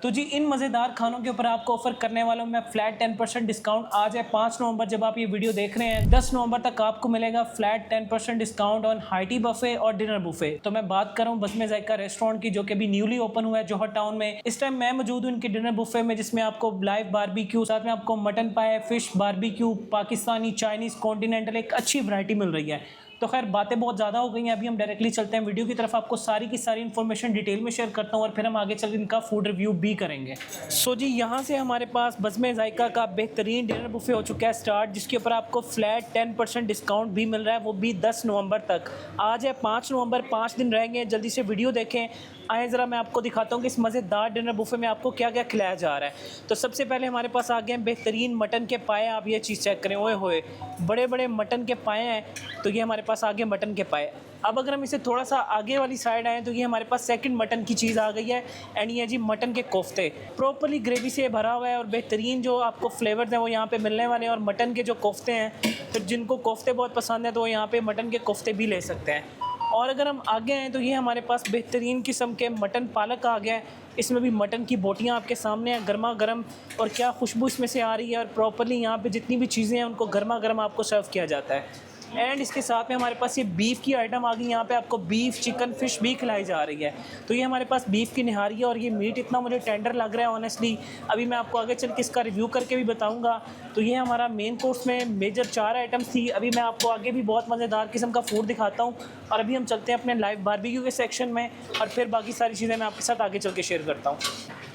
तो जी इन मज़ेदार खानों के ऊपर आपको ऑफर करने वाला हूँ मैं फ्लैट 10% डिस्काउंट। आज है 5 नवंबर, जब आप ये वीडियो देख रहे हैं 10 नवंबर तक आपको मिलेगा flat 10% discount on high tea buffet और डिनर बुफे। तो मैं बात कर रहा हूँ बज़्म ज़ायका रेस्टोरेंट की, जो कि अभी न्यूली ओपन हुआ है जौहर टाउन में। इस टाइम मैं मौजूद हूँ इनके डिनर बुफे में, जिसमें आपको लाइव बारबेक्यू, साथ में आपको मटन पाए, fish barbecue, Pakistani, Chinese, continental, एक अच्छी वैरायटी मिल रही है। तो खैर बातें बहुत ज़्यादा हो गई हैं, अभी हम डायरेक्टली चलते हैं वीडियो की तरफ। आपको सारी की सारी इन्फॉर्मेशन डिटेल में शेयर करता हूँ और फिर हम आगे चल इनका फूड रिव्यू भी करेंगे। सो जी यहाँ से हमारे पास बज़्म ज़ायका का बेहतरीन डिनर बुफे हो चुका है स्टार्ट, जिसके ऊपर आपको फ्लैट 10% डिस्काउंट भी मिल रहा है, वो भी 10 नवंबर तक। आज है 5 नवंबर, 5 दिन रहेंगे। जल्दी से वीडियो देखें। आए ज़रा मैं आपको दिखाता हूँ कि इस मज़ेदार डिनर बुफे में आपको क्या क्या खिलाया जा रहा है। तो सबसे पहले हमारे पास आ गए हैं बेहतरीन मटन के पाए। आप ये चीज़ चेक करें, ओए होए बड़े बड़े मटन के पाए हैं। तो ये हमारे पास आ गए मटन के पाए। अब अगर हम इसे थोड़ा सा आगे वाली साइड आएँ तो ये हमारे पास सेकंड मटन की चीज़ आ गई है। एंड ये जी मटन के कोफ्ते प्रॉपर्ली ग्रेवी से भरा हुआ है और बेहतरीन जो आपको फ्लेवर्स हैं वो यहाँ पे मिलने वाले हैं। और मटन के जो कोफ्ते हैं, फिर जिनको कोफ्ते बहुत पसंद है तो वो यहाँ पे मटन के कोफ्ते भी ले सकते हैं। और अगर हम आगे आएँ तो ये हमारे पास बेहतरीन किस्म के मटन पालक आ गया है। इसमें भी मटन की बोटियाँ आपके सामने हैं गर्मा गर्म, और क्या खुशबू इसमें से आ रही है। और प्रॉपर्ली यहाँ पे जितनी भी चीज़ें हैं उनको गर्मा गर्म आपको सर्व किया जाता है। एंड इसके साथ में हमारे पास ये बीफ की आइटम आ गई। यहाँ पे आपको बीफ, चिकन, फिश भी खिलाई जा रही है। तो ये हमारे पास बीफ की निहारी है और ये मीट इतना मुझे टेंडर लग रहा है ऑनेस्टली। अभी मैं आपको आगे चल के इसका रिव्यू करके भी बताऊंगा। तो ये हमारा मेन कोर्स में मेजर 4 आइटम्स थी। अभी मैं आपको आगे भी बहुत मज़ेदार किस्म का फूड दिखाता हूँ। और अभी हम चलते हैं अपने लाइव बारबेक्यू के सेक्शन में, और फिर बाकी सारी चीज़ें मैं आपके साथ आगे चल के शेयर करता हूँ।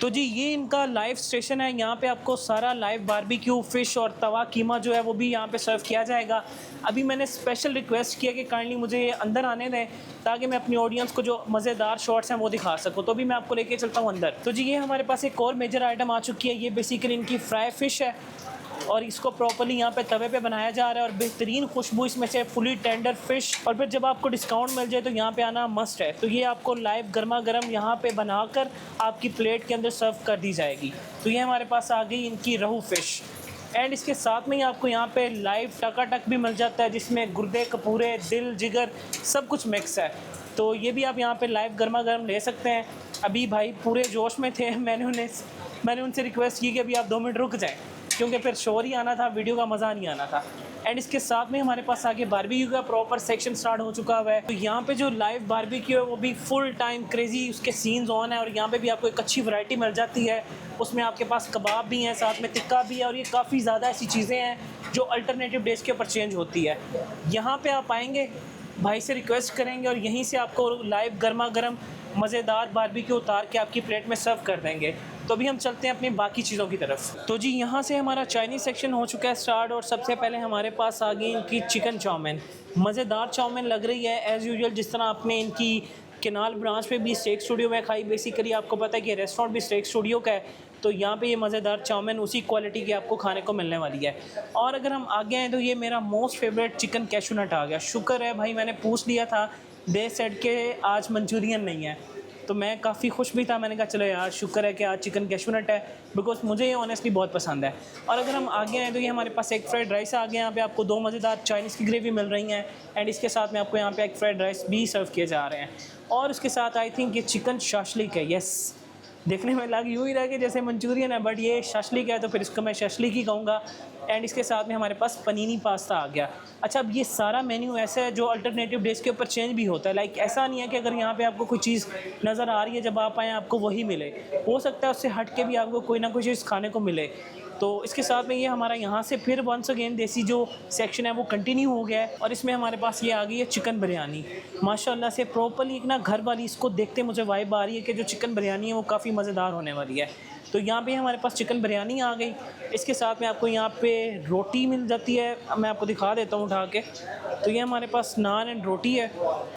तो जी ये इनका लाइव स्टेशन है। यहाँ पे आपको सारा लाइव बारबेक्यू, फ़िश और तवा कीमा जो है वो भी यहाँ पे सर्व किया जाएगा। अभी मैंने स्पेशल रिक्वेस्ट किया कि काइंडली मुझे ये अंदर आने दें, ताकि मैं अपनी ऑडियंस को जो मज़ेदार शॉट्स हैं वो दिखा सकूँ। तो भी मैं आपको लेके चलता हूँ अंदर। तो जी ये हमारे पास एक और मेजर आइटम आ चुकी है। ये बेसिकली इनकी फ्राई फ़िश है और इसको प्रॉपर्ली यहाँ पे तवे पे बनाया जा रहा है। और बेहतरीन खुशबू इसमें से, फुली टेंडर फिश। और फिर जब आपको डिस्काउंट मिल जाए तो यहाँ पे आना मस्ट है। तो ये आपको लाइव गर्मा गर्म यहाँ पे बनाकर आपकी प्लेट के अंदर सर्व कर दी जाएगी। तो ये हमारे पास आ गई इनकी रहू फिश। एंड इसके साथ में ही आपको यहाँ पे लाइव टकाटक भी मिल जाता है, जिसमें गुर्दे, कपूरे, दिल, जिगर सब कुछ मिक्स है। तो ये भी आप यहाँ पे लाइव गर्मा गर्म ले सकते हैं। अभी भाई पूरे जोश में थे, मैंने उनसे रिक्वेस्ट की कि अभी आप 2 मिनट रुक जाएँ, क्योंकि फिर शोर ही आना था, वीडियो का मज़ा नहीं आना था। एंड इसके साथ में हमारे पास आगे बारबेक्यू का प्रॉपर सेक्शन स्टार्ट हो चुका हुआ है। तो यहाँ पे जो लाइव बारबेक्यू है वो भी फुल टाइम क्रेजी उसके सीन्स ऑन है। और यहाँ पे भी आपको एक अच्छी वैरायटी मिल जाती है। उसमें आपके पास कबाब भी हैं, साथ में टिक्का भी है। और ये काफ़ी ज़्यादा ऐसी चीज़ें हैं जो अल्टरनेटिव डेज़ के ऊपर चेंज होती है। यहाँ पर आप आएँगे, भाई से रिक्वेस्ट करेंगे और यहीं से आपको लाइव गर्मा गर्म मज़ेदार बारबेक्यू उतार के आपकी प्लेट में सर्व कर देंगे। तो अभी हम चलते हैं अपनी बाकी चीज़ों की तरफ। तो जी यहाँ से हमारा चाइनीज़ सेक्शन हो चुका है स्टार्ट। और सबसे पहले हमारे पास आ गई इनकी चिकन चाउमीन। मज़ेदार चाउमीन लग रही है एज़ यूजुअल, जिस तरह आपने इनकी केनाल ब्रांच पे भी स्टेक स्टूडियो में खाई। बेसिकली आपको पता है कि रेस्टोरेंट भी स्टेक स्टूडियो का है, तो यहाँ पे ये मज़ेदार चाउमीन उसी क्वालिटी की आपको खाने को मिलने वाली है। और अगर हम आगे आएँ तो ये मेरा मोस्ट फेवरेट चिकन कैशू नट आ गया। शुक्र है भाई, मैंने पूछ लिया था, दे सेड के आज मंचूरियन नहीं है, तो मैं काफ़ी खुश भी था। मैंने कहा चलो यार शुक्र है कि आज चिकन कैशू नट है, बिकॉज मुझे ये ऑनेस्टली बहुत पसंद है। और अगर हम आगे आएँ तो ये हमारे पास एग फ्राइड राइस आ गया। यहाँ पे आपको 2 मज़ेदार चाइनीज़ की ग्रेवी मिल रही हैं। एंड इसके साथ में आपको यहाँ पे एग फ्राइड राइस भी सर्व किए जा रहे हैं। और उसके साथ आई थिंक ये चिकन शाशलिक है। यस, देखने में लग यूँ ही रहा कि जैसे मंचूरियन है, बट ये शाशलिक है, तो फिर इसको मैं शाशलिक ही कहूँगा। एंड इसके साथ में हमारे पास पनीनी पास्ता आ गया। अच्छा, अब ये सारा मेन्यू ऐसा है जो अल्टरनेटिव डेज़ के ऊपर चेंज भी होता है। लाइक ऐसा नहीं है कि अगर यहाँ पे आपको कोई चीज़ नज़र आ रही है, जब आप आएँ आपको वही मिले। हो सकता है उससे हट के भी आपको कोई ना कोई चीज़ खाने को मिले। तो इसके साथ में ये हमारा यहाँ से फिर वंस अगेन देसी जो सेक्शन है वो कंटिन्यू हो गया है। और इसमें हमारे पास ये आ गई है चिकन बिरयानी। माशाल्लाह से प्रॉपर्ली एक ना घर वाली, इसको देखते मुझे वाइब आ रही है कि जो चिकन बिरयानी है वो काफ़ी मज़ेदार होने वाली है। तो यहाँ पे हमारे पास चिकन बिरयानी आ गई। इसके साथ में आपको यहाँ पे रोटी मिल जाती है। मैं आपको दिखा देता हूँ उठा के। तो ये हमारे पास नान एंड रोटी है।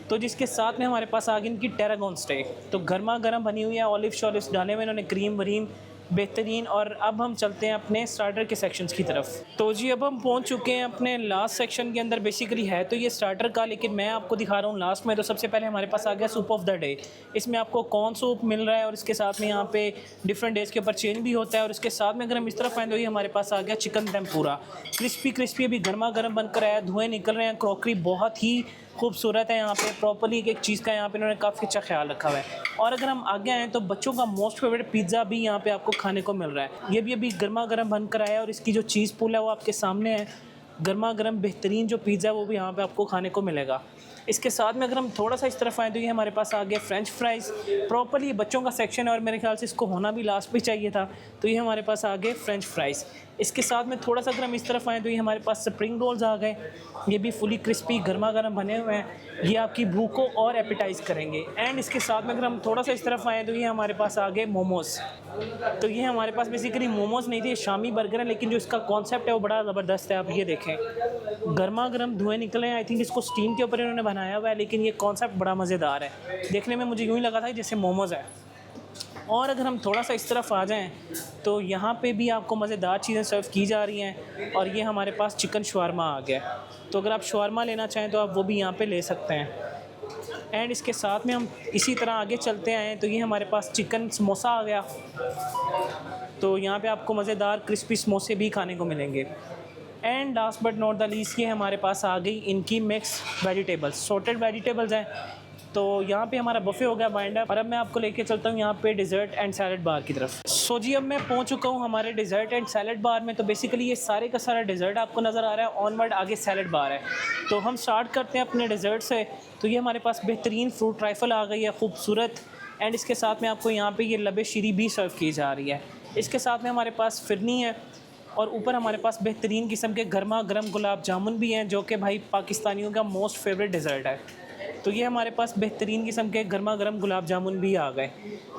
तो जिसके साथ में हमारे पास आ गई इनकी टेरागोन स्टेक। तो गर्मा गर्म बनी हुई है, ऑलिव शॉलिव्स डाले हुए इन्होंने, क्रीम वरीम बेहतरीन। और अब हम चलते हैं अपने स्टार्टर के सेक्शंस की तरफ। तो जी अब हम पहुंच चुके हैं अपने लास्ट सेक्शन के अंदर। बेसिकली है तो ये स्टार्टर का, लेकिन मैं आपको दिखा रहा हूँ लास्ट में। तो सबसे पहले हमारे पास आ गया सूप ऑफ द डे। इसमें आपको कॉर्न सूप मिल रहा है और इसके साथ में यहाँ पे डिफरेंट डेज़ के ऊपर चेंज भी होता है। और इसके साथ में अगर हम इस तरफ आए तो ये हमारे पास आ गया चिकन टेम्पुरा। क्रिस्पी क्रिस्पी अभी गर्मा गर्म बनकर आया, धुएँ निकल रहे हैं, क्रॉकरी बहुत ही खूबसूरत है। यहाँ पे प्रॉपर्ली एक एक चीज़ का यहाँ पे इन्होंने काफ़ी अच्छा ख्याल रखा हुआ है। और अगर हम आगे आएँ तो बच्चों का मोस्ट फेवरेट पिज़्ज़ा भी यहाँ पे आपको खाने को मिल रहा है। ये भी अभी गर्मा गर्म बन कर आया है और इसकी जो चीज़ पुल है वो आपके सामने है। गर्मा गर्म बेहतरीन जो पिज़्ज़ा है वो भी यहाँ पे आपको खाने को मिलेगा। इसके साथ में अगर हम थोड़ा सा इस तरफ आएँ तो ये हमारे पास आ गया फ्रेंच फ्राइज़। प्रॉपर्ली ये बच्चों का सेक्शन है और मेरे ख्याल से इसको होना भी लास्ट पे चाहिए था। तो ये हमारे पास आ गए फ्रेंच फ्राइज़। इसके साथ में थोड़ा सा अगर हम इस तरफ आएँ तो ये हमारे पास स्प्रिंग रोल्स आ गए। ये भी फुली क्रिस्पी गर्मा गर्म बने हुए हैं। ये आपकी भूख को और एपिटाइज़ करेंगे। एंड इसके साथ में अगर हम थोड़ा सा इस तरफ आएँ तो ये हमारे पास आ गए मोमोज़। तो ये हमारे पास बेसिकली मोमोज़ नहीं थे, शामी बर्गर है, लेकिन जो इसका कॉन्सेप्ट है वो बड़ा ज़बरदस्त है। आप ये देखें, गर्मा गर्म धुएँ निकले हैं। आई थिंक इसको स्टीम के ऊपर इन्होंने बनाया हुआ है, लेकिन ये कॉन्सेप्ट बड़ा मज़ेदार है। देखने में मुझे यूँ ही लगा था जैसे मोमोज़ है। और अगर हम थोड़ा सा इस तरफ आ जाएं तो यहाँ पे भी आपको मज़ेदार चीज़ें सर्व की जा रही हैं। और ये हमारे पास चिकन शवारमा आ गया। तो अगर आप शवारमा लेना चाहें तो आप वो भी यहाँ पे ले सकते हैं। एंड इसके साथ में हम इसी तरह आगे चलते आए तो ये हमारे पास चिकन समोसा आ गया। तो यहाँ पे आपको मज़ेदार क्रिस्पी समोसे भी खाने को मिलेंगे। And last but not the least ये हमारे पास आ गई इनकी मिक्स वेजिटेबल्स, सॉर्टेड वेजिटेबल्स हैं। तो यहाँ पे हमारा बफ़े हो गया वाइंड अप। और अब मैं आपको लेके चलता हूँ यहाँ पे डिज़र्ट एंड सैलड बार की तरफ। सो जी अब मैं पहुँच चुका हूँ हमारे डिज़र्ट एंड सैलड बार में। तो बेसिकली ये सारे का सारा डिज़र्ट आपको नज़र आ रहा है, ऑनवर्ड आगे सैलड बार है। तो हम स्टार्ट करते हैं अपने डिज़र्ट से। तो ये हमारे पास बेहतरीन फ्रूट ट्राइफल आ गई है, खूबसूरत। एंड इसके साथ में आपको यहाँ पर ये लबे शीरी भी सर्व की जा रही है। इसके साथ में हमारे पास फिरनी है और ऊपर हमारे पास बेहतरीन किस्म के गर्मा गर्म गुलाब जामुन भी हैं, जो कि भाई पाकिस्तानियों का मोस्ट फेवरेट डिज़र्ट है। तो ये हमारे पास बेहतरीन किस्म के गर्मा गर्म गुलाब जामुन भी आ गए।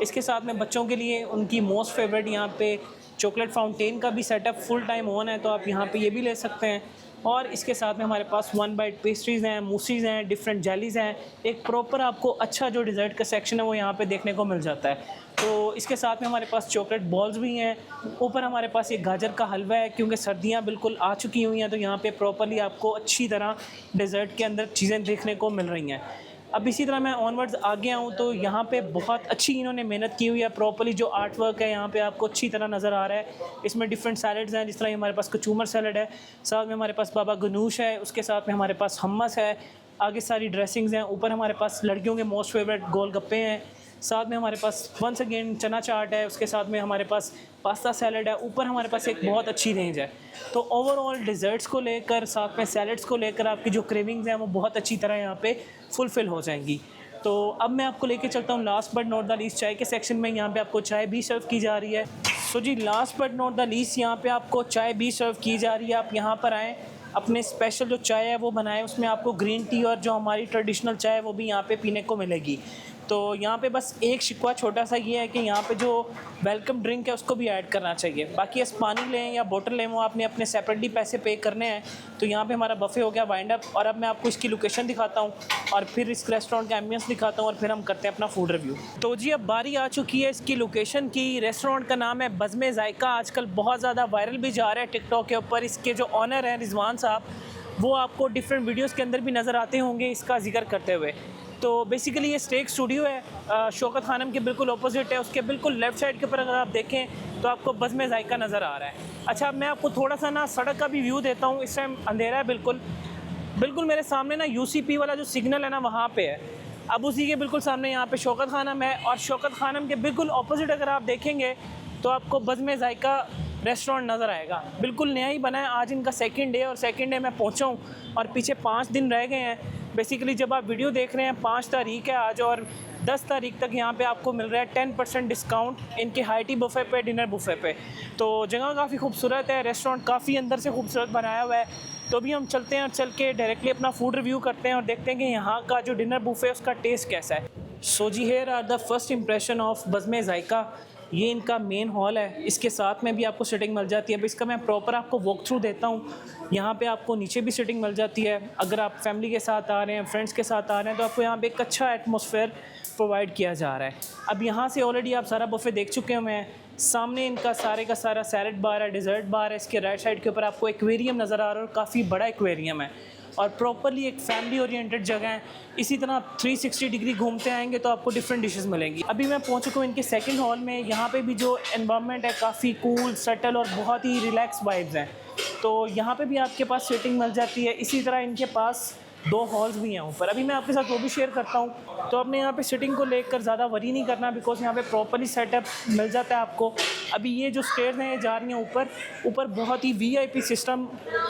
इसके साथ में बच्चों के लिए उनकी मोस्ट फेवरेट यहाँ पे चॉकलेट फाउंटेन का भी सेटअप फुल टाइम ऑन है, तो आप यहाँ पे ये भी ले सकते हैं। और इसके साथ में हमारे पास 1 बाइट पेस्ट्रीज़ हैं, मूसीज़ हैं, डिफरेंट जेलीज़ हैं। एक प्रॉपर आपको अच्छा जो डिज़र्ट का सेक्शन है वो यहाँ पे देखने को मिल जाता है। तो इसके साथ में हमारे पास चॉकलेट बॉल्स भी हैं। ऊपर हमारे पास एक गाजर का हलवा है, क्योंकि सर्दियाँ बिल्कुल आ चुकी हुई हैं, तो यहाँ पे प्रॉपर्ली आपको अच्छी तरह डिज़र्ट के अंदर चीज़ें देखने को मिल रही हैं। अब इसी तरह मैं ऑनवर्ड्स आगे आऊँ तो यहाँ पे बहुत अच्छी इन्होंने मेहनत की हुई है। प्रॉपर्ली जो आर्ट वर्क है यहाँ पे आपको अच्छी तरह नज़र आ रहा है। इसमें डिफरेंट सैलड्स हैं, जिस तरह हमारे पास कचूमर सैलड है, साथ में हमारे पास बाबा गनूश है, उसके साथ में हमारे पास हम्मस है, आगे सारी ड्रेसिंग्स हैं। ऊपर हमारे पास लड़कियों के मोस्ट फेवरेट गोलगप्पे हैं, साथ में हमारे पास वंस अगेन चना चाट है, उसके साथ में हमारे पास पास्ता सैलड है। ऊपर हमारे पास एक बहुत अच्छी रेंज है। तो ओवरऑल डिज़र्ट्स को लेकर, साथ में सैलड्स को लेकर आपकी जो क्रेविंग्स हैं वो बहुत अच्छी तरह यहाँ पे फुलफ़िल हो जाएंगी। तो अब मैं आपको लेके चलता हूँ last but not the least चाय के सेक्शन में। यहाँ पे आपको चाय भी सर्व की जा रही है। So ji last but not the least यहाँ पे आपको चाय भी सर्व की जा रही है। आप यहाँ पर आएँ, अपने स्पेशल जो चाय है वो बनाएं, उसमें आपको ग्रीन टी और जो हमारी ट्रेडिशनल चाय है वो भी यहाँ पे पीने को मिलेगी। तो यहाँ पे बस एक शिकवा छोटा सा ये है कि यहाँ पे जो वेलकम ड्रिंक है उसको भी ऐड करना चाहिए। बाकी इस पानी लें या बोतल लें वो आपने अपने सेपरेटली पैसे पे करने हैं। तो यहाँ पे हमारा बफ़े हो गया वाइंड अप। और अब मैं आपको इसकी लोकेशन दिखाता हूँ और फिर इस रेस्टोरेंट का एम्बियंस दिखाता हूँ और फिर हम करते हैं अपना फूड रिव्यू। तो जी अब बारी आ चुकी है इसकी लोकेशन की। रेस्टोरेंट का नाम है बज़्म ज़ायका। आजकल बहुत ज़्यादा वायरल भी जा रहा है टिकटॉक के ऊपर। इसके जो ऑनर हैं रिजवान साहब, वो आपको डिफरेंट वीडियोज़ के अंदर भी नज़र आते होंगे इसका जिक्र करते हुए। तो बेसिकली ये स्टेक स्टूडियो है, शौकत खानम के बिल्कुल ऑपोजिट है। उसके बिल्कुल लेफ़्ट साइड के ऊपर अगर आप देखें तो आपको बज़्म ज़ायका नज़र आ रहा है। अच्छा अब मैं आपको थोड़ा सा ना सड़क का भी व्यू देता हूँ। इस टाइम अंधेरा है बिल्कुल मेरे सामने ना UCP वाला जो सिग्नल है ना वहाँ पे है। अब उसी के बिल्कुल सामने यहाँ पे शौकत खानम है और शौकत खानम के बिल्कुल ऑपोजिट अगर आप देखेंगे तो आपको बज़्म ज़ायका रेस्टोरेंट नज़र आएगा। बिल्कुल नया ही बना है, आज इनका सेकंड डे और सेकंड डे मैं पहुँचा हूँ और पीछे 5 दिन रह गए हैं। बेसिकली जब आप वीडियो देख रहे हैं 5 तारीख है आज और 10 तारीख तक यहाँ पे आपको मिल रहा है 10% डिस्काउंट इनके हाई टी बुफ़े पे, डिनर बुफ़े पे। तो जगह काफ़ी खूबसूरत है, रेस्टोरेंट काफ़ी अंदर से खूबसूरत बनाया हुआ है। तो अभी हम चलते हैं और चल के डायरेक्टली अपना फूड रिव्यू करते हैं और देखते हैं कि यहाँ का जो डिनर बुफ़े है उसका टेस्ट कैसा है। So ji here are the first impression of Bazm Zaika. ये इनका मेन हॉल है, इसके साथ में भी आपको सिटिंग मिल जाती है। अब इसका मैं प्रॉपर आपको वॉक थ्रू देता हूँ। यहाँ पे आपको नीचे भी सिटिंग मिल जाती है। अगर आप फैमिली के साथ आ रहे हैं, फ्रेंड्स के साथ आ रहे हैं, तो आपको यहाँ पे एक अच्छा एटमॉस्फेयर प्रोवाइड किया जा रहा है। अब यहाँ से ऑलरेडी आप सारा बुफ़े देख चुके हैं। सामने इनका सारे का सारा सैलड बार है, डिज़र्ट बार है। इसके राइट साइड के ऊपर आपको एक्वेरियम नज़र आ रहा है और काफ़ी बड़ा एक्वेरियम है और प्रॉपर्ली एक फैमिली ओरिएंटेड जगह है। इसी तरह 360 डिग्री घूमते आएंगे तो आपको डिफरेंट डिशेस मिलेंगी। अभी मैं पहुंच चुका हूँ इनके सेकंड हॉल में। यहाँ पे भी जो एनवायरनमेंट है काफ़ी कूल, सेटल और बहुत ही रिलैक्स वाइब्स हैं। तो यहाँ पे भी आपके पास सीटिंग मिल जाती है। इसी तरह इनके पास 2 हॉल्स भी हैं ऊपर। अभी मैं आपके साथ वो भी शेयर करता हूँ। तो अपने यहाँ पे सिटिंग को लेकर ज़्यादा वरी नहीं करना, बिकॉज यहाँ पे प्रॉपरली सेटअप मिल जाता है आपको। अभी ये जो स्टेयर्स हैं ये जा रही हैं ऊपर बहुत ही VIP सिस्टम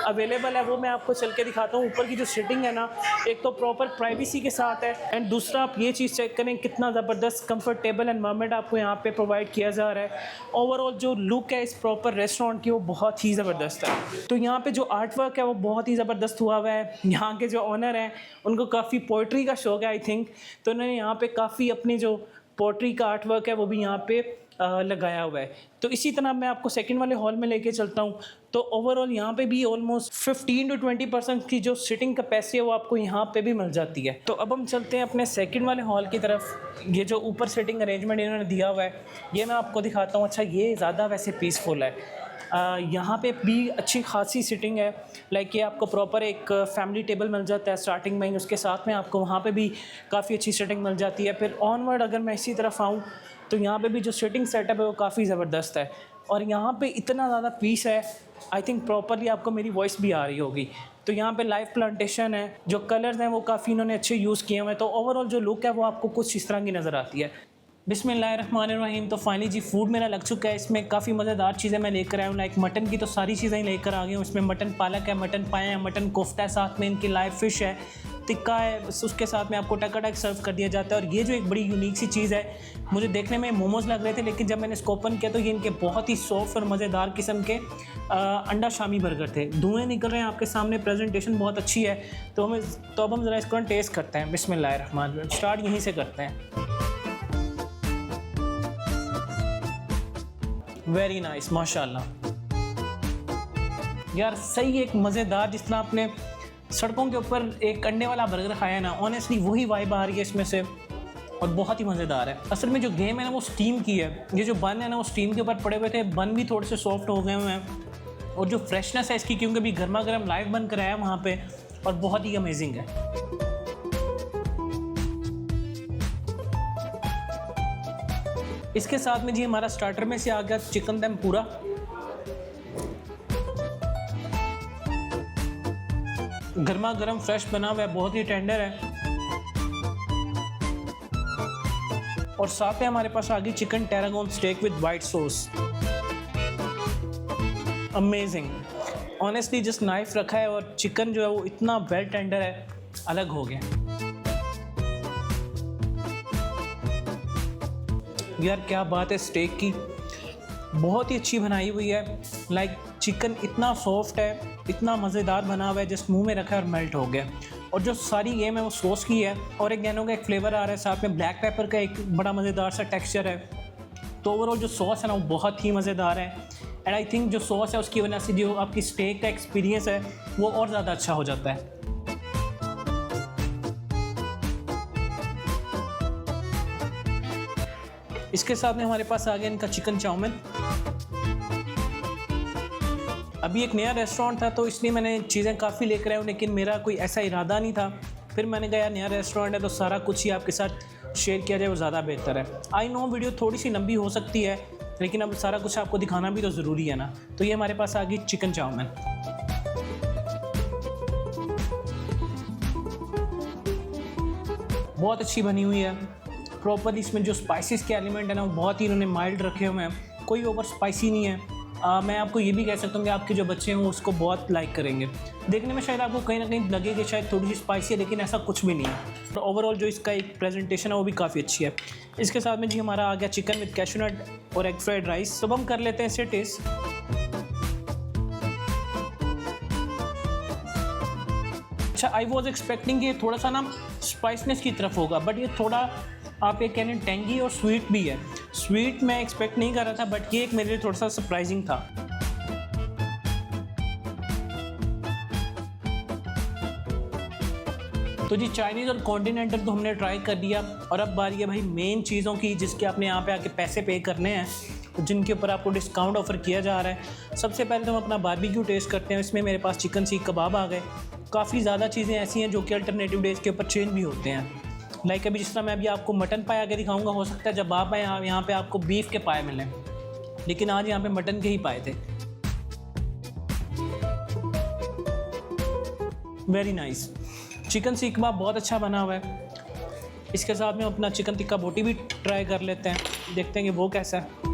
अवेलेबल है, वो मैं आपको चल के दिखाता हूँ। ऊपर की जो सिटिंग है ना, एक तो प्रॉपर प्राइवेसी के साथ है, एंड दूसरा आप ये चीज़ चेक करें कितना ज़बरदस्त कंफर्टेबल एनवायरनमेंट आपको यहाँ पे प्रोवाइड किया जा रहा है। ओवरऑल जो लुक है इस प्रॉपर रेस्टोरेंट की वो बहुत ही ज़बरदस्त है। तो यहाँ पे जो आर्ट वर्क है वो बहुत ही ज़बरदस्त हुआ हुआ है। यहाँ के जो ऑनर हैं उनको काफ़ी पोइट्री का शौक है आई थिंक, तो उन्होंने यहाँ पे काफ़ी अपनी जो पोइट्री का आर्ट वर्क है वो भी यहाँ पे लगाया हुआ है। तो इसी तरह मैं आपको सेकंड वाले हॉल में लेके चलता हूँ। तो ओवरऑल यहाँ पे भी ऑलमोस्ट 15 to 20% की जो सिटिंग कैपेसिटी है वो आपको यहाँ पे भी मिल जाती है। तो अब हम चलते हैं अपने सेकंड वाले हॉल की तरफ। ये जो ऊपर सिटिंग अरेंजमेंट इन्होंने दिया हुआ है ये मैं आपको दिखाता हूँ। अच्छा, ये ज़्यादा वैसे पीसफुल है। यहाँ पे भी अच्छी खासी सिटिंग है। लाइक ये आपको प्रॉपर एक फैमिली टेबल मिल जाता है स्टार्टिंग में ही, उसके साथ में आपको वहाँ पे भी काफ़ी अच्छी सिटिंग मिल जाती है। फिर ऑनवर्ड अगर मैं इसी तरफ आऊँ तो यहाँ पे भी जो सिटिंग सेटअप है वो काफ़ी ज़बरदस्त है, और यहाँ पे इतना ज़्यादा पीस है, आई थिंक प्रॉपरली आपको मेरी वॉइस भी आ रही होगी। तो यहाँ पे लाइव प्लांटेशन है, जो कलर्स हैं वो काफ़ी इन्होंने अच्छे यूज़ किए हुए हैं। तो ओवरऑल जो लुक है वो आपको कुछ इस तरह की नज़र आती है। बिस्मिल्लाहिर्रहमानिर्रहीम। तो फाइनली जी फूड मेरा लग चुका है। इसमें काफ़ी मज़ेदार चीज़ें मैं लेकर आया हूँ। लाइक मटन की तो सारी चीज़ें ही लेकर आ गई हूँ। इसमें मटन पालक है, मटन पाया है, मटन कोफ्ता है, साथ में इनकी लाइव फ़िश है, टिक्का है, उसके साथ में आपको टकाटक सर्व कर दिया जाता है। और ये जो एक बड़ी यूनिक सी चीज़ है, मुझे देखने में मोमोज़ लग रहे थे, लेकिन जब मैंने इसको ओपन किया तो ये इनके बहुत ही सॉफ्ट और मज़ेदार किस्म के अंडा शामी बर्गर थे। धुएँ निकल रहे हैं आपके सामने, प्रेजेंटेशन बहुत अच्छी है। तो अब हम ज़रा इसको टेस्ट करते हैं। बिस्मिल्लाहिर्रहमानिर्रहीम। स्टार्ट यहीं से करते हैं। वेरी नाइस, माशाल्लाह यार, सही एक मज़ेदार, जिस तरह आपने सड़कों के ऊपर एक अंडे वाला बर्गर खाया ना, ऑनेस्टली वही वाइब आ रही है इसमें से, और बहुत ही मज़ेदार है। असल में जो गेम है ना वो स्टीम की है। ये जो बन है ना वो स्टीम के ऊपर पड़े हुए थे, बन भी थोड़े से सॉफ्ट हो गए हुए हैं, और जो फ्रेशनेस है इसकी, क्योंकि अभी गर्मा गर्म लाइव बन कर आया वहाँ पे, और बहुत ही अमेजिंग है। इसके साथ में जी हमारा स्टार्टर में से आ गया चिकन टेम्पुरा। गर्मा गर्म फ्रेश बना हुआ है, बहुत ही टेंडर है। और साथ में हमारे पास आ गई chicken tarragon steak with white sauce. Amazing, honestly just knife रखा है और चिकन जो है वो इतना वेल टेंडर है, अलग हो गया यार। क्या बात है, स्टेक की बहुत ही अच्छी बनाई हुई है। लाइक चिकन इतना सॉफ्ट है, इतना मज़ेदार बना हुआ है, जस्ट मुंह में रखा है और मेल्ट हो गया। और जो सारी गेम है वो सॉस की है, और एक गैनो का एक फ्लेवर आ रहा है, साथ में ब्लैक पेपर का एक बड़ा मज़ेदार सा टेक्सचर है। तो ओवरऑल जो सॉस है ना वो बहुत ही मज़ेदार है, एंड आई थिंक जो सॉस है उसकी वजह से जो आपकी स्टेक का एक्सपीरियंस है वो और ज़्यादा अच्छा हो जाता है। इसके साथ में हमारे पास आ गया इनका चिकन चाउमीन। अभी एक नया रेस्टोरेंट था तो इसलिए मैंने चीज़ें काफ़ी लेकर आया हूँ, लेकिन मेरा कोई ऐसा इरादा नहीं था। फिर मैंने कहा नया रेस्टोरेंट है तो सारा कुछ ही आपके साथ शेयर किया जाए, वो ज़्यादा बेहतर है। आई नो वीडियो थोड़ी सी लंबी हो सकती है, लेकिन अब सारा कुछ आपको दिखाना भी तो ज़रूरी है ना। तो ये हमारे पास आ गई चिकन चाउमीन। बहुत अच्छी बनी हुई है प्रॉपर। इसमें जो स्पाइसेस के एलिमेंट है ना वो बहुत ही इन्होंने माइल्ड रखे हुए हैं, कोई ओवर स्पाइसी नहीं है। मैं आपको ये भी कह सकता हूँ कि आपके जो बच्चे हैं वो उसको बहुत लाइक करेंगे। देखने में शायद आपको कहीं ना कहीं लगे कि शायद थोड़ी सी स्पाइसी है, लेकिन ऐसा कुछ भी नहीं है। तो ओवरऑल जो इसका एक प्रेजेंटेशन है वो भी काफ़ी अच्छी है। इसके साथ में जी हमारा आ गया चिकन विद कैशू नट और एग फ्राइड राइस। सब हम कर लेते हैं इसे टेस्ट। अच्छा, आई वॉज एक्सपेक्टिंग कि थोड़ा सा ना स्पाइसनेस की तरफ होगा, बट ये थोड़ा आप ये कह रहे हैं टेंगी और स्वीट भी है। स्वीट मैं एक्सपेक्ट नहीं कर रहा था, बट ये एक मेरे लिए थोड़ा सा सरप्राइजिंग था। तो जी चाइनीज़ और कॉन्टिनेंटल तो हमने ट्राई कर लिया, और अब बारी है भाई मेन चीज़ों की, जिसके आपने यहाँ पे आके पैसे पे करने हैं, जिनके ऊपर आपको डिस्काउंट ऑफर किया जा रहा है। सबसे पहले तो हम अपना बारबेक्यू टेस्ट करते हैं। इसमें मेरे पास चिकन सीख कबाब आ गए। काफ़ी ज़्यादा चीज़ें ऐसी हैं जो कि अल्टरनेटिव डेज़ के ऊपर चेंज भी होते हैं। लाइक अभी जिस तरह मैं अभी आपको मटन पाए आगे दिखाऊंगा, हो सकता है जब आप आए यहाँ पे आपको बीफ के पाए मिलें, लेकिन आज यहाँ पे मटन के ही पाए थे। Very nice. चिकन सीख कबाब बहुत अच्छा बना हुआ है। इसके साथ में अपना चिकन टिक्का बोटी भी ट्राई कर लेते हैं, देखते हैं कि वो कैसा है।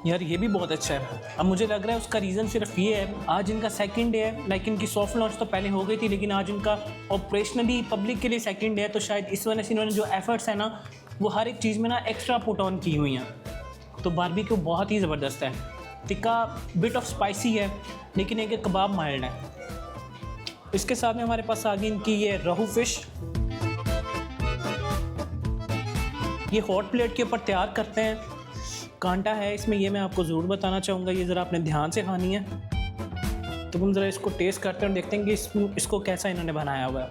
यार ये भी बहुत अच्छा है। अब मुझे लग रहा है उसका रीज़न सिर्फ ये है, आज इनका सेकंड डे है। लाइक इनकी सॉफ्ट लॉन्च तो पहले हो गई थी, लेकिन आज इनका ऑपरेशनली पब्लिक के लिए सेकंड डे है, तो शायद इस वजह से इन्होंने जो एफर्ट्स है ना वो हर एक चीज़ में ना एक्स्ट्रा पुट ऑन की हुई हैं। तो बारबेक्यू बहुत ही ज़बरदस्त है। टिक्का बिट ऑफ स्पाइसी है, लेकिन एक कबाब माइल्ड है। इसके साथ में हमारे पास आ गई इनकी ये रोहू फिश। ये हॉट प्लेट के ऊपर तैयार करते हैं। कांटा है इसमें, ये मैं आपको ज़रूर बताना चाहूँगा, ये ज़रा आपने ध्यान से खानी है। तो हम ज़रा इसको टेस्ट करते हैं और देखते हैं कि इसको कैसा इन्होंने बनाया हुआ है।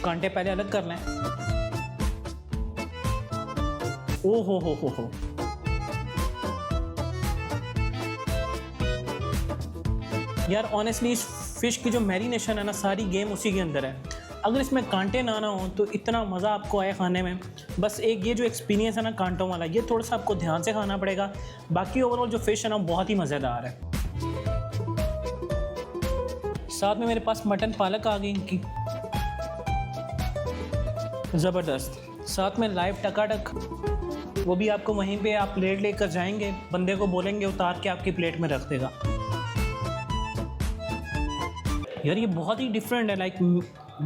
कांटे पहले अलग कर लें। ओ हो। यार ऑनेस्टली इस फ़िश की जो मैरिनेशन है ना, सारी गेम उसी के अंदर है। अगर इसमें कांटे ना हो तो इतना मज़ा आपको आए खाने में। बस एक ये जो एक्सपीरियंस है ना कांटों वाला, ये थोड़ा सा आपको ध्यान से खाना पड़ेगा। बाकी ओवरऑल जो फ़िश है ना बहुत ही मज़ेदार है। साथ में मेरे पास मटन पालक आ गई इनकी, ज़बरदस्त। साथ में लाइव टकाटक, वो भी आपको वहीं पे आप प्लेट लेकर जाएंगे, बंदे को बोलेंगे उतार के आपकी प्लेट में रख देगा। यार ये बहुत ही डिफरेंट है। लाइक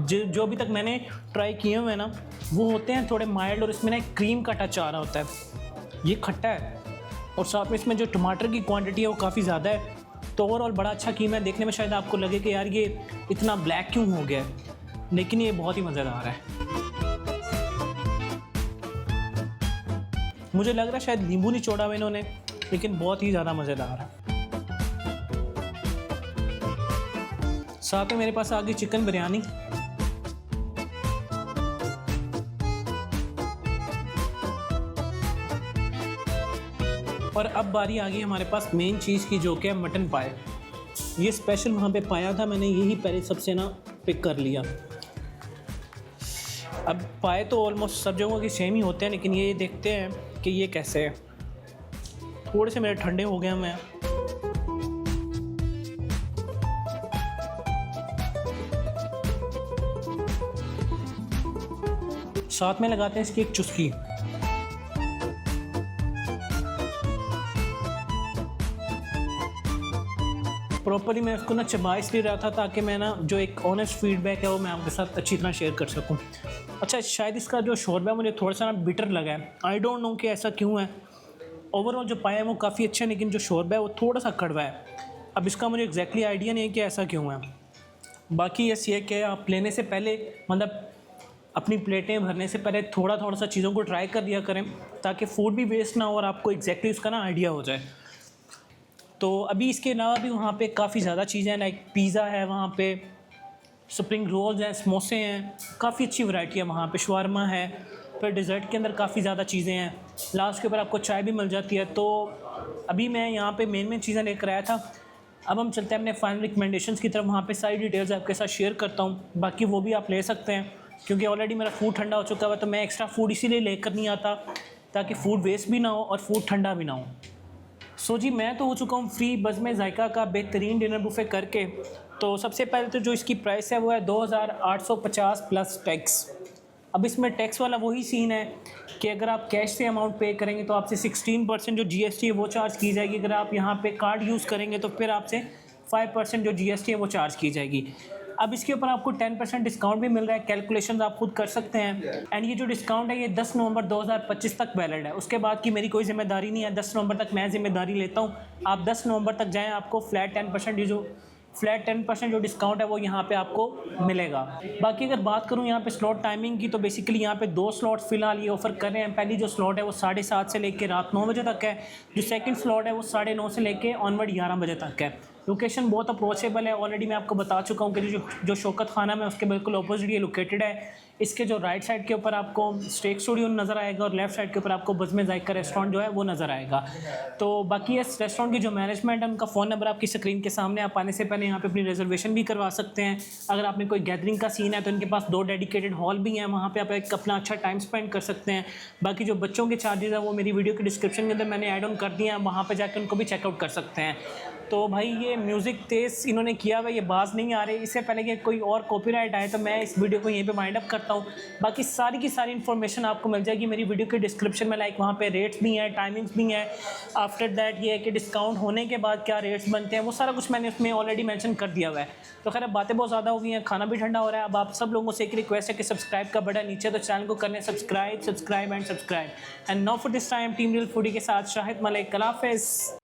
जो अभी तक मैंने ट्राई किए हुए हैं ना वो होते हैं थोड़े माइल्ड, और इसमें ना एक क्रीम का टच आ रहा होता है। ये खट्टा है और साथ में इसमें जो टमाटर की क्वांटिटी है वो काफ़ी ज़्यादा है। तो ओवरऑल बड़ा अच्छा कीमा है। देखने में शायद आपको लगे कि यार ये इतना ब्लैक क्यों हो गया है, लेकिन ये बहुत ही मज़ेदार है। मुझे लग रहा है शायद नींबू नहीं छोड़ा हुआ इन्होंने, लेकिन बहुत ही ज़्यादा मज़ेदार है। साथ में मेरे पास आ गई चिकन बिरयानी। और अब बारी आ गई हमारे पास मेन चीज़ की, जो कि है मटन पाए। ये स्पेशल वहाँ पे पाया था मैंने, यही पहले सबसे ना पिक कर लिया। अब पाए तो ऑलमोस्ट सब जगहों की सेम ही होते हैं, लेकिन ये देखते हैं कि ये कैसे है। थोड़े से मेरे ठंडे हो गए हैं। साथ में लगाते हैं इसकी एक चुस्की। प्रॉपरली मैं उसको ना चबा इसलिए रहा था ताकि मैं ना जो एक ऑनेस्ट फीडबैक है वो मैं आपके साथ अच्छी तरह शेयर कर सकूं। अच्छा, शायद इसका जो शोरबा है मुझे थोड़ा सा ना बिटर लगा है। आई डोंट नो कि ऐसा क्यों है। ओवरऑल जो पाया है वो काफ़ी अच्छा है, लेकिन जो शोरबा है वो थोड़ा सा कड़वा है। अब इसका मुझे एग्जैक्टली आइडिया नहीं है कि ऐसा क्यों है। बाकी ये कि आप लेने से पहले, मतलब अपनी प्लेटें भरने से पहले थोड़ा सा चीज़ों को ट्राई कर दिया करें, ताकि फूड भी वेस्ट ना हो और आपको एग्जैक्टली उसका ना आइडिया हो जाए। तो अभी इसके अलावा भी वहाँ पे काफ़ी ज़्यादा चीज़ें हैं। लाइक पिज़्ज़ा है वहाँ पे, स्प्रिंग रोल्स हैं, समोसे हैं, काफ़ी अच्छी वैरायटी है वहाँ पे, शवारमा है। फिर डिज़र्ट के अंदर काफ़ी ज़्यादा चीज़ें हैं। लास्ट के ऊपर आपको चाय भी मिल जाती है। तो अभी मैं यहाँ पे मेन चीज़ें लेकर आया था। अब हम चलते हैं अपने फाइनल रिकमेंडेशंस की तरफ। वहाँ पे सारी डिटेल्स आपके साथ शेयर करता हूँ, बाकी वो भी आप ले सकते हैं, क्योंकि ऑलरेडी मेरा फूड ठंडा हो चुका है। तो मैं एक्स्ट्रा फूड इसीलिए लेकर नहीं आता ताकि फ़ूड वेस्ट भी ना हो और फूड ठंडा भी ना हो। सो जी, मैं तो हो चुका हूँ फ्री बज़्म ज़ायका का बेहतरीन डिनर बुफ़े करके। तो सबसे पहले तो जो इसकी प्राइस है वो है 2850 प्लस टैक्स। अब इसमें टैक्स वाला वही सीन है कि अगर आप कैश से अमाउंट पे करेंगे तो आपसे 16% जो GST है वो चार्ज की जाएगी। अगर आप यहाँ पे कार्ड यूज़ करेंगे तो फिर आपसे 5% जो GST है वो चार्ज की जाएगी। अब इसके ऊपर आपको 10% डिस्काउंट भी मिल रहा है। कैलकुलेशंस आप खुद कर सकते हैं। एंड ये जो डिस्काउंट है ये 10 नवंबर 2025 तक वैलिड है। उसके बाद की मेरी कोई जिम्मेदारी नहीं है। 10 नवंबर तक मैं जिम्मेदारी लेता हूँ। आप 10 नवंबर तक जाएँ, आपको फ्लैट 10% जो डिस्काउंट है वो यहाँ पे आपको मिलेगा। बाकी अगर बात करूँ यहाँ पे स्लॉट टाइमिंग की, तो बेसिकली यहाँ पे 2 स्लॉट्स फ़िलहाल ये ऑफ़र कर रहे हैं। पहली जो स्लॉट है वो 7:30 से लेकर रात 9 बजे तक है। जो सेकंड स्लॉट है वो 9:30 से लेकर ऑनवर्ड 11 बजे तक है। लोकेशन बहुत अप्रोचेबल है, ऑलरेडी मैं आपको बता चुका हूँ कि जो शौकत खाना है उसके बिल्कुल अपोजिट ये लोकेटेड है। इसके जो राइट साइड के ऊपर आपको स्टेक स्टूडियो नज़र आएगा और लेफ्ट साइड के ऊपर आपको बज़्म ज़ायका रेस्टोरेंट जो है वो नज़र आएगा। तो बाकी इस रेस्टोरेंट की जो मैनेजमेंट है उनका फ़ोन नंबर आपकी स्क्रीन के सामने, आप आने से पहले यहाँ पे अपनी रिजर्वेशन भी करवा सकते हैं। अगर आपने कोई गैदरिंग का सीन है तो इनके पास 2 डेडिकेटेड हॉल भी हैं, वहाँ पे आप एक अपना अच्छा टाइम स्पेंड कर सकते हैं। बाकी जो बच्चों के चार्जेस हैं वो मेरी वीडियो के डिस्क्रिप्शन के अंदर मैंने ऐड ऑन कर दिए हैं, वहाँ पर जाकर उनको भी चेकआउट कर सकते हैं। तो भाई ये म्यूज़िक तेज़ इन्होंने किया हुआ, ये बाज नहीं आ रही। इससे पहले कि कोई और कॉपीराइट आए तो मैं इस वीडियो को यहीं पे वाइंड अप करता हूँ। बाकी सारी की सारी इन्फॉर्मेशन आपको मिल जाएगी मेरी वीडियो के डिस्क्रिप्शन में, लाइक वहाँ पे रेट्स भी हैं, टाइमिंग्स भी हैं। आफ्टर दैट ये है कि डिस्काउंट होने के बाद क्या रेट्स बनते हैं, वो सारा कुछ मैंने उसमें ऑलरेडी मेंशन कर दिया हुआ है। तो खैर अब बातें बहुत ज़्यादा हो गई हैं, खाना भी ठंडा हो रहा है। अब आप सब लोगों से एक रिक्वेस्ट है कि सब्सक्राइब का बटन नीचे, तो चैनल को करने subscribe and now for this time team real foodie के साथ शाहिद मलिक। अल्लाह हाफ़िज़।